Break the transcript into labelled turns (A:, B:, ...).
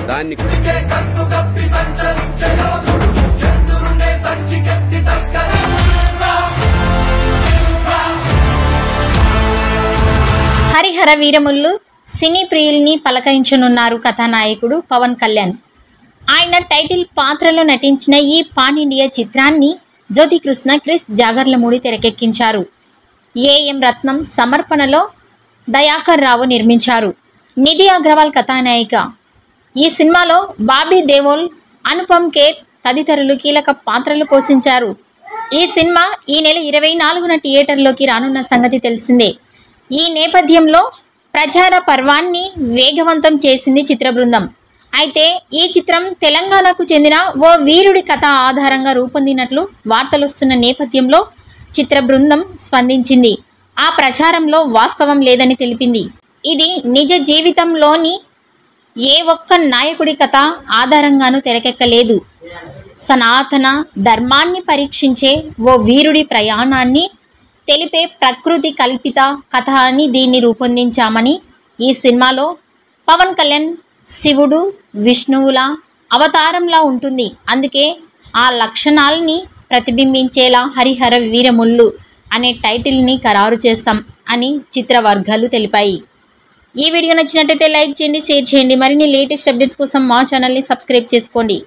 A: దాన్ని
B: హరిహర వీరములు సినీ ప్రియుల్ని పలకరించనున్నారు కథానాయకుడు పవన్ కళ్యాణ్. ఆయన టైటిల్ పాత్రలో నటించిన ఈ పాన్ ఇండియా చిత్రాన్ని జ్యోతికృష్ణ క్రిస్ జాగర్లమూడి తెరకెక్కించారు. ఏఎం రత్నం సమర్పణలో దయాకర్ రావు నిర్మించారు. నిధి అగర్వాల్ కథానాయిక. ఈ సినిమాలో బాబీ దేవోల్, అనుపమ్ ఖేర్ తదితరులు కీలక పాత్రలు పోషించారు. ఈ సినిమా ఈ నెల 24న థియేటర్లోకి రానున్న సంగతి తెలిసిందే. ఈ నేపథ్యంలో ప్రచార పర్వాన్ని వేగవంతం చేసింది చిత్ర బృందం. అయితే ఈ చిత్రం తెలంగాణకు చెందిన ఓ వీరుడి కథ ఆధారంగా రూపొందినట్లు వార్తలొస్తున్న నేపథ్యంలో చిత్ర బృందం స్పందించింది. ఆ ప్రచారంలో వాస్తవం లేదని తెలిపింది. ఇది నిజ జీవితంలోని ఏ ఒక్క నాయకుడి కథ ఆధారంగానూ తెరకెక్కలేదు. సనాతన ధర్మాన్ని పరీక్షించే ఓ వీరుడి ప్రయాణాన్ని తెలిపే ప్రకృతి కల్పిత కథ అని దీన్ని రూపొందించామని, ఈ సినిమాలో పవన్ కళ్యాణ్ శివుడు విష్ణువుల అవతారంలా ఉంటుంది. అందుకే ఆ లక్షణాలని ప్రతిబింబించేలా హరిహర వీరముళ్ళు అనే టైటిల్ని ఖరారు చేస్తాం అని చిత్ర వర్గాలు తెలిపాయి. ఈ వీడియో నచ్చినట్టయితే లైక్ చేయండి, షేర్ చేయండి. మరిన్ని లేటెస్ట్ అప్డేట్స్ కోసం మా ఛానల్ని సబ్స్క్రైబ్ చేసుకోండి.